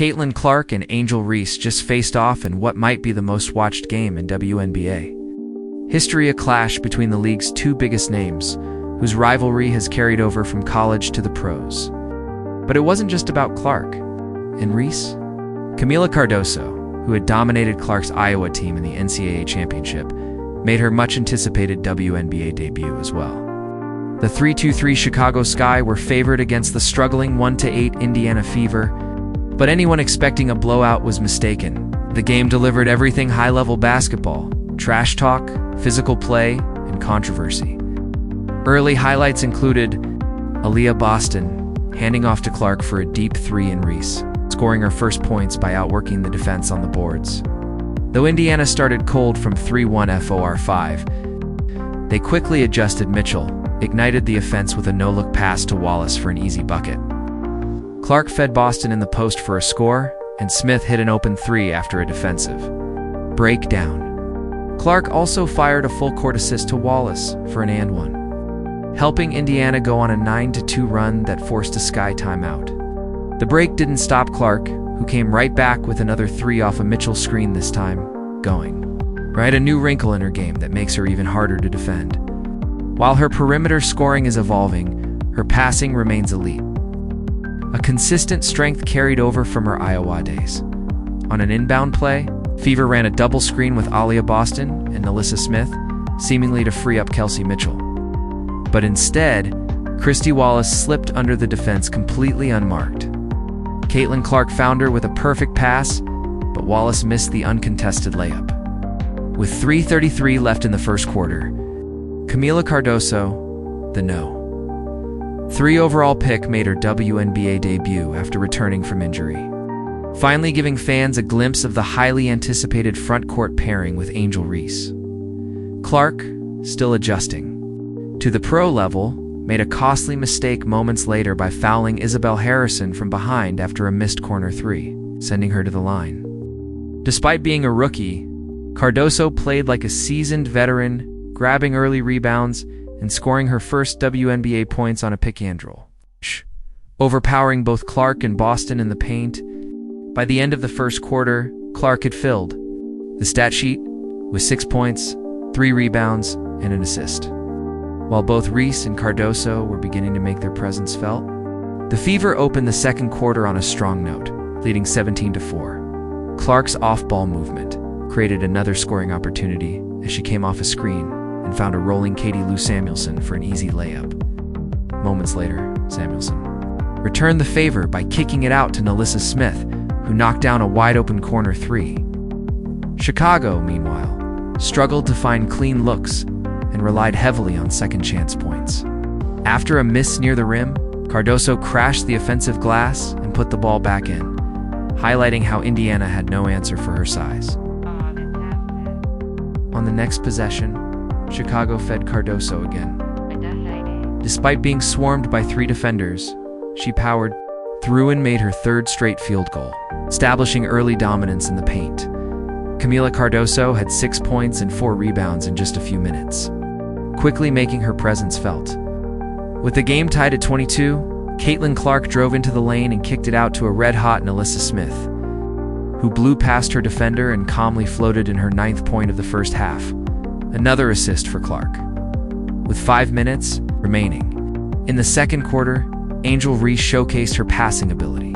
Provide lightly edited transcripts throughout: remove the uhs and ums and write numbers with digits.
Caitlin Clark and Angel Reese just faced off in what might be the most watched game in WNBA. History: a clash between the league's two biggest names, whose rivalry has carried over from college to the pros. But it wasn't just about Clark and Reese. Kamilla Cardoso, who had dominated Clark's Iowa team in the NCAA championship, made her much-anticipated WNBA debut as well. The 3-2-3 Chicago Sky were favored against the struggling 1-8 Indiana Fever, but anyone expecting a blowout was mistaken. The game delivered everything: high-level basketball, trash talk, physical play, and controversy. Early highlights included Aaliyah Boston handing off to Clark for a deep three and Reese scoring her first points by outworking the defense on the boards. Though Indiana started cold from 3-1 FOR5, they quickly adjusted. Mitchell ignited the offense with a no-look pass to Wallace for an easy bucket. Clark fed Boston in the post for a score, and Smith hit an open three after a defensive breakdown. Clark also fired a full-court assist to Wallace for an and one, helping Indiana go on a 9-2 run that forced a Sky timeout. The break didn't stop Clark, who came right back with another three off a Mitchell screen, this time going right, a new wrinkle in her game that makes her even harder to defend. While her perimeter scoring is evolving, her passing remains elite. A consistent strength carried over from her Iowa days. On an inbound play, Fever ran a double screen with Aaliyah Boston and Nalissa Smith, seemingly to free up Kelsey Mitchell. But instead, Christy Wallace slipped under the defense completely unmarked. Caitlin Clark found her with a perfect pass, but Wallace missed the uncontested layup. With 3:33 left in the first quarter, Kamilla Cardoso, the No. 3 overall pick, made her WNBA debut after returning from injury, finally giving fans a glimpse of the highly anticipated front-court pairing with Angel Reese. Clark, still adjusting to the pro level, made a costly mistake moments later by fouling Isabel Harrison from behind after a missed corner three, sending her to the line. Despite being a rookie, Cardoso played like a seasoned veteran, grabbing early rebounds and scoring her first WNBA points on a pick and roll, overpowering both Clark and Boston in the paint. By the end of the first quarter, Clark had filled the stat sheet with 6 points, 3 rebounds, and an assist. While both Reese and Cardoso were beginning to make their presence felt, the Fever opened the second quarter on a strong note, leading 17-4. Clark's off-ball movement created another scoring opportunity as she came off a screen and found a rolling Katie Lou Samuelson for an easy layup. Moments later, Samuelson returned the favor by kicking it out to Nalissa Smith, who knocked down a wide-open corner three. Chicago, meanwhile, struggled to find clean looks and relied heavily on second-chance points. After a miss near the rim, Cardoso crashed the offensive glass and put the ball back in, highlighting how Indiana had no answer for her size. On the next possession, Chicago fed Cardoso again. Despite being swarmed by 3 defenders, she powered through and made her third straight field goal, establishing early dominance in the paint. Kamilla Cardoso had 6 points and 4 rebounds in just a few minutes, quickly making her presence felt. With the game tied at 22, Caitlin Clark drove into the lane and kicked it out to a red-hot Nalissa Smith, who blew past her defender and calmly floated in her 9th point of the first half. Another assist for Clark. With 5 minutes remaining in the second quarter, Angel Reese showcased her passing ability,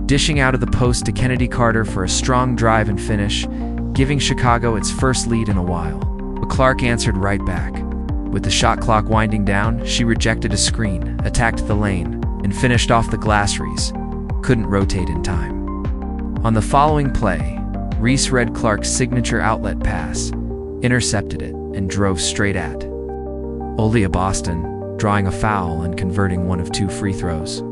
dishing out of the post to Kennedy Carter for a strong drive and finish, giving Chicago its first lead in a while. But Clark answered right back. With the shot clock winding down, she rejected a screen, attacked the lane, and finished off the glass. Reese couldn't rotate in time. On the following play, Reese read Clark's signature outlet pass, intercepted it, and drove straight at Aaliyah Boston, drawing a foul and converting one of 2 free throws.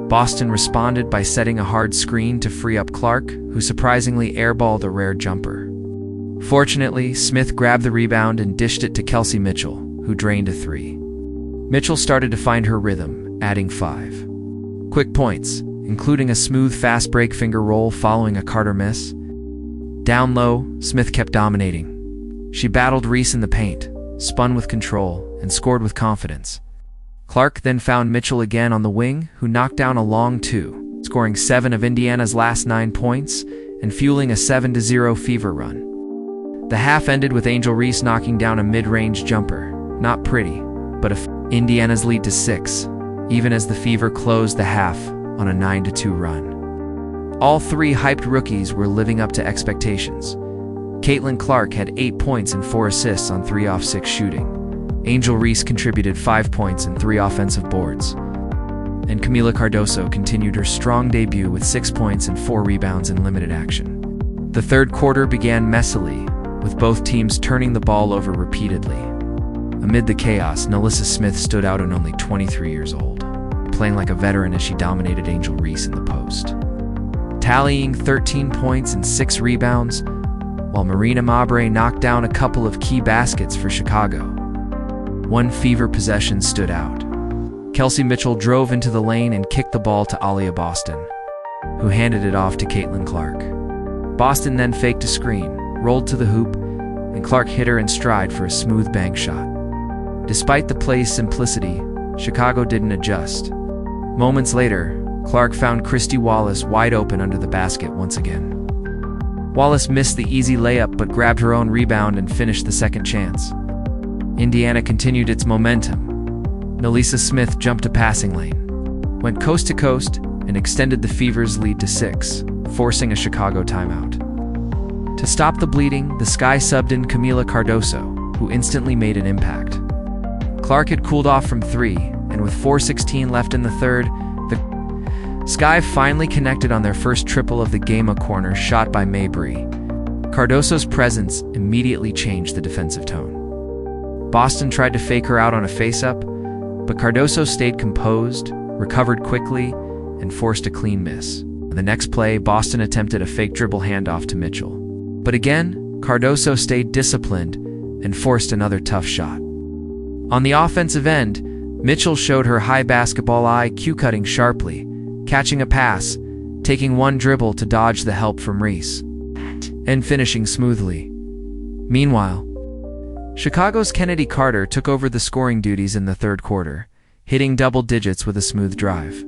Boston responded by setting a hard screen to free up Clark, who surprisingly airballed a rare jumper. Fortunately, Smith grabbed the rebound and dished it to Kelsey Mitchell, who drained a 3. Mitchell started to find her rhythm, adding 5 quick points, including a smooth fast break finger roll following a Carter miss. Down low, Smith kept dominating. She battled Reese in the paint, spun with control, and scored with confidence. Clark then found Mitchell again on the wing, who knocked down a long 2, scoring 7 of Indiana's last 9 points and fueling a 7-0 fever run. The half ended with Angel Reese knocking down a mid-range jumper. Not pretty, but Indiana's lead to 6, even as the Fever closed the half on a 9-2 run. All 3 hyped rookies were living up to expectations. Caitlin Clark had 8 points and 4 assists on 3 off 6 shooting. Angel Reese contributed 5 points and 3 offensive boards. And Camila Cardoso continued her strong debut with 6 points and 4 rebounds in limited action. The third quarter began messily, with both teams turning the ball over repeatedly. Amid the chaos, Nalissa Smith stood out at only 23 years old, playing like a veteran as she dominated Angel Reese in the post, tallying 13 points and 6 rebounds, while Marina Mabre knocked down a couple of key baskets for Chicago. One Fever possession stood out. Kelsey Mitchell drove into the lane and kicked the ball to Aaliyah Boston, who handed it off to Caitlin Clark. Boston then faked a screen, rolled to the hoop, and Clark hit her in stride for a smooth bank shot. Despite the play's simplicity, Chicago didn't adjust. Moments later, Clark found Christy Wallace wide open under the basket once again. Wallace missed the easy layup but grabbed her own rebound and finished the second chance. Indiana continued its momentum. Nalissa Smith jumped a passing lane, went coast to coast, and extended the Fever's lead to 6, forcing a Chicago timeout. To stop the bleeding, the Sky subbed in Camila Cardoso, who instantly made an impact. Clark had cooled off from 3, and with 4:16 left in the third, the Sky finally connected on their first triple of the game, a corner shot by Mabrey. Cardoso's presence immediately changed the defensive tone. Boston tried to fake her out on a face-up, but Cardoso stayed composed, recovered quickly, and forced a clean miss. The next play, Boston attempted a fake dribble handoff to Mitchell. But again, Cardoso stayed disciplined and forced another tough shot. On the offensive end, Mitchell showed her high basketball IQ, cutting sharply, catching a pass, taking one dribble to dodge the help from Reese, and finishing smoothly. Meanwhile, Chicago's Kennedy Carter took over the scoring duties in the third quarter, hitting double digits with a smooth drive.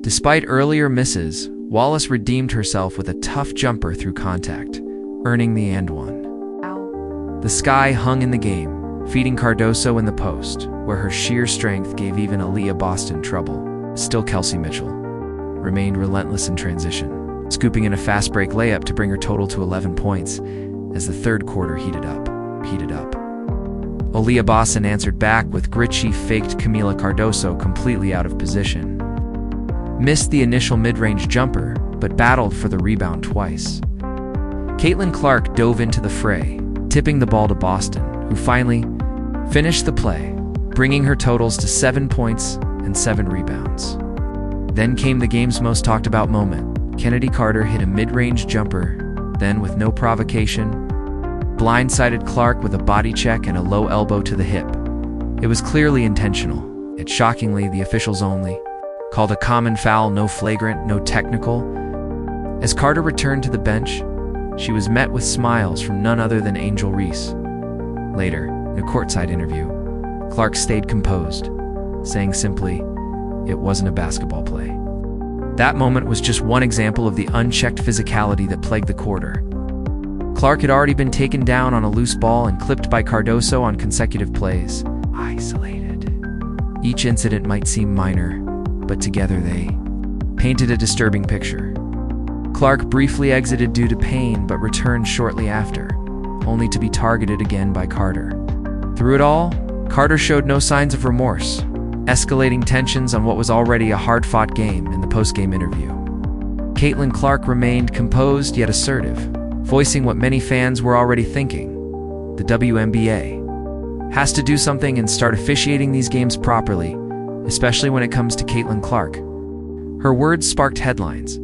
Despite earlier misses, Wallace redeemed herself with a tough jumper through contact, earning the and one. The Sky hung in the game, feeding Cardoso in the post, where her sheer strength gave even Aaliyah Boston trouble. Still, Kelsey Mitchell remained relentless in transition, scooping in a fast break layup to bring her total to 11 points as the third quarter heated up. Aaliyah Boston answered back with grit. She faked Camila Cardoso completely out of position, missed the initial mid-range jumper, but battled for the rebound twice. Caitlin Clark dove into the fray, tipping the ball to Boston, who finally finished the play, bringing her totals to 7 points and 7 rebounds. Then came the game's most talked about moment. Kennedy Carter hit a mid-range jumper, then with no provocation, blindsided Clark with a body check and a low elbow to the hip. It was clearly intentional, yet shockingly the officials only called a common foul, no flagrant, no technical. As Carter returned to the bench, she was met with smiles from none other than Angel Reese. Later, in a courtside interview, Clark stayed composed, saying simply, "It wasn't a basketball play." That moment was just one example of the unchecked physicality that plagued the quarter. Clark had already been taken down on a loose ball and clipped by Cardoso on consecutive plays. Isolated. Each incident might seem minor, but together they painted a disturbing picture. Clark briefly exited due to pain but returned shortly after, only to be targeted again by Carter. Through it all, Carter showed no signs of remorse, escalating tensions on what was already a hard-fought game. In the post-game interview, Caitlin Clark remained composed yet assertive, voicing what many fans were already thinking. The WNBA has to do something and start officiating these games properly, especially when it comes to Caitlin Clark. Her words sparked headlines,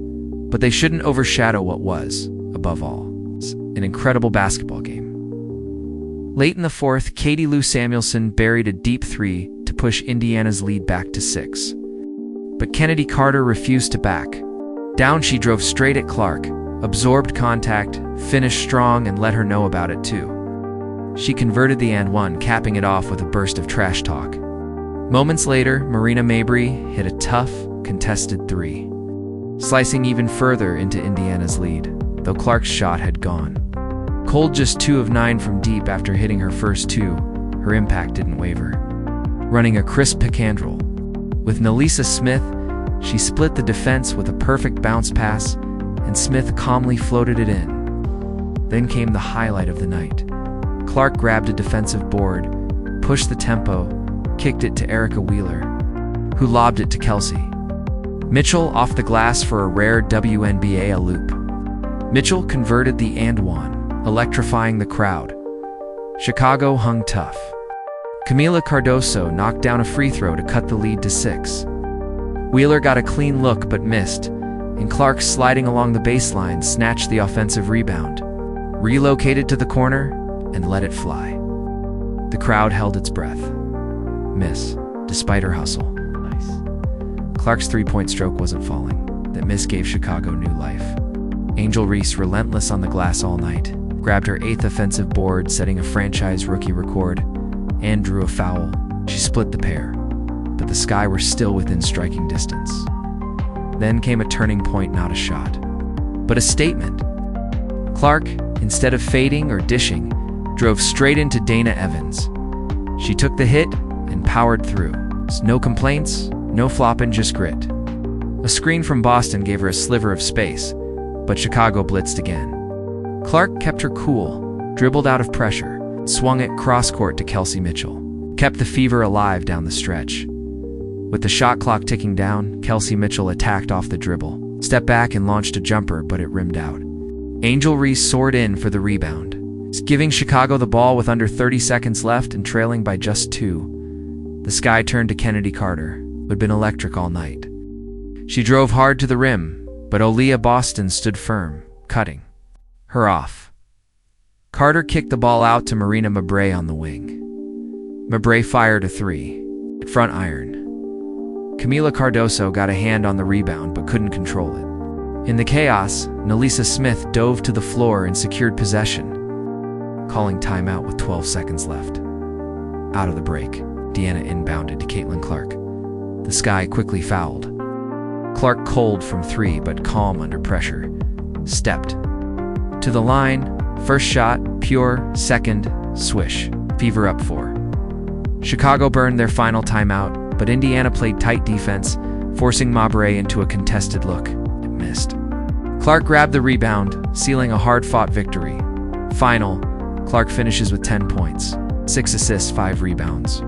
but they shouldn't overshadow what was, above all, an incredible basketball game. Late in the fourth, Katie Lou Samuelson buried a deep 3 to push Indiana's lead back to 6. But Kennedy Carter refused to back down. She drove straight at Clark, absorbed contact, finished strong, and let her know about it too. She converted the and one, capping it off with a burst of trash talk. Moments later, Marina Mabrey hit a tough, contested 3. slicing even further into Indiana's lead, though Clark's shot had gone. Cold just 2 of 9 from deep after hitting her first 2, her impact didn't waver. Running a crisp pick and roll. With Nelisa Smith, she split the defense with a perfect bounce pass, and Smith calmly floated it in. Then came the highlight of the night. Clark grabbed a defensive board, pushed the tempo, kicked it to Erica Wheeler, who lobbed it to Kelsey Mitchell off the glass for a rare WNBA alley-oop. Mitchell converted the and one, electrifying the crowd. Chicago hung tough. Camila Cardoso knocked down a free throw to cut the lead to 6. Wheeler got a clean look but missed, and Clark, sliding along the baseline, snatched the offensive rebound, relocated to the corner, and let it fly. The crowd held its breath. Miss, despite her hustle. Nice. Clark's three-point stroke wasn't falling. That miss gave Chicago new life. Angel Reese, relentless on the glass all night, grabbed her 8th offensive board, setting a franchise rookie record, and drew a foul. She split the pair, but the Sky were still within striking distance. Then came a turning point, not a shot, but a statement. Clark, instead of fading or dishing, drove straight into Dana Evans. She took the hit and powered through. No complaints, no flopping, just grit. A screen from Boston gave her a sliver of space, but Chicago blitzed again. Clark kept her cool, dribbled out of pressure, swung it cross-court to Kelsey Mitchell, kept the fever alive down the stretch. With the shot clock ticking down, Kelsey Mitchell attacked off the dribble, stepped back and launched a jumper, but it rimmed out. Angel Reese soared in for the rebound, giving Chicago the ball with under 30 seconds left and trailing by just 2. The Sky turned to Kennedy Carter, who had been electric all night. She drove hard to the rim, but Aaliyah Boston stood firm, cutting her off. Carter kicked the ball out to Marina Mabrey on the wing. Mabrey fired a 3, front iron. Camila Cardoso got a hand on the rebound but couldn't control it. In the chaos, Nelisa Smith dove to the floor and secured possession, calling timeout with 12 seconds left. Out of the break, Deanna inbounded to Caitlin Clark. The Sky quickly fouled. Clark, cold from 3 but calm under pressure, stepped to the line. First shot, pure. Second, swish. Fever up 4. Chicago burned their final timeout, but Indiana played tight defense, forcing Mabrey into a contested look. It missed. Clark grabbed the rebound, sealing a hard-fought victory. Final, Clark finishes with 10 points, 6 assists, 5 rebounds.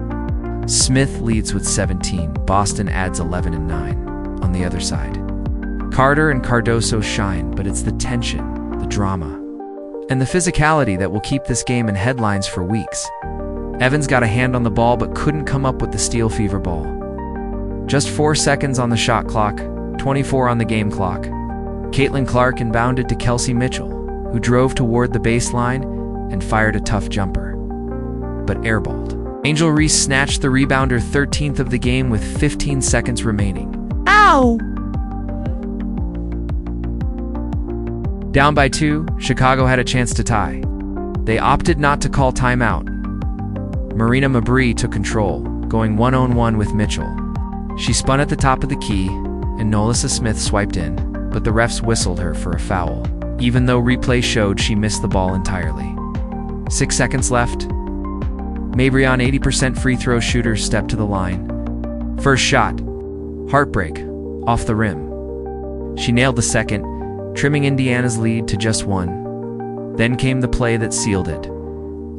Smith leads with 17. Boston adds 11 and 9 on the other side. Carter and Cardoso shine, but it's the tension, the drama, and the physicality that will keep this game in headlines for weeks. Evans got a hand on the ball but couldn't come up with the steel fever ball. Just 4 seconds on the shot clock, 24 on the game clock. Caitlin Clark inbounded to Kelsey Mitchell, who drove toward the baseline and fired a tough jumper, but airballed. Angel Reese snatched the rebounder, 13th of the game with 15 seconds remaining. Ow! Down by 2, Chicago had a chance to tie. They opted not to call timeout. Marina Mabrey took control, going one-on-one with Mitchell. She spun at the top of the key, and Nelisa Smith swiped in, but the refs whistled her for a foul, even though replay showed she missed the ball entirely. 6 seconds left. Mabrey, on 80% free throw shooter, stepped to the line. First shot, heartbreak, off the rim. She nailed the second, trimming Indiana's lead to just 1. Then came the play that sealed it.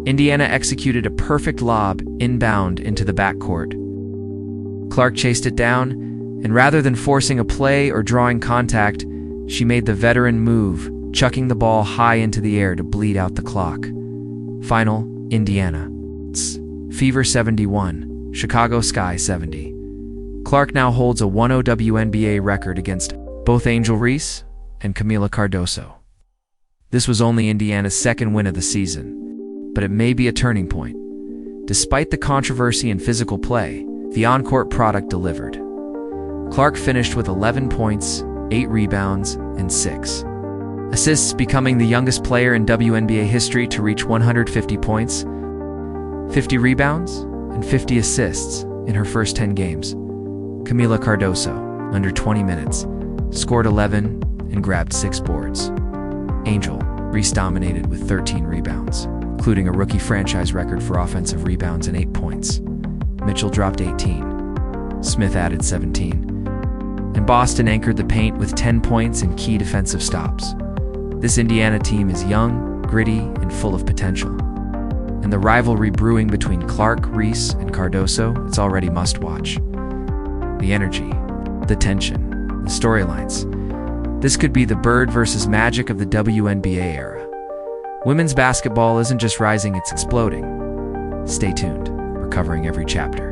Indiana executed a perfect lob inbound into the backcourt. Clark chased it down, and rather than forcing a play or drawing contact, she made the veteran move, chucking the ball high into the air to bleed out the clock. Final, Indiana. Fever 71, Chicago Sky 70. Clark now holds a 1-0 WNBA record against both Angel Reese and Camila Cardoso. This was only Indiana's 2nd win of the season, but it may be a turning point. Despite the controversy and physical play, the on-court product delivered. Clark finished with 11 points, 8 rebounds, and 6 assists, becoming the youngest player in WNBA history to reach 150 points, 50 rebounds, and 50 assists in her first 10 games. Camila Cardoso, under 20 minutes, scored 11, and grabbed 6 boards. Angel Reese dominated with 13 rebounds, including a rookie franchise record for offensive rebounds and 8 points. Mitchell dropped 18. Smith added 17. And Boston anchored the paint with 10 points and key defensive stops. This Indiana team is young, gritty, and full of potential. And the rivalry brewing between Clark, Reese, and Cardoso, it's already must-watch. The energy, the tension, the storylines. This could be the Bird versus Magic of the WNBA era. Women's basketball isn't just rising, it's exploding. Stay tuned. We're covering every chapter.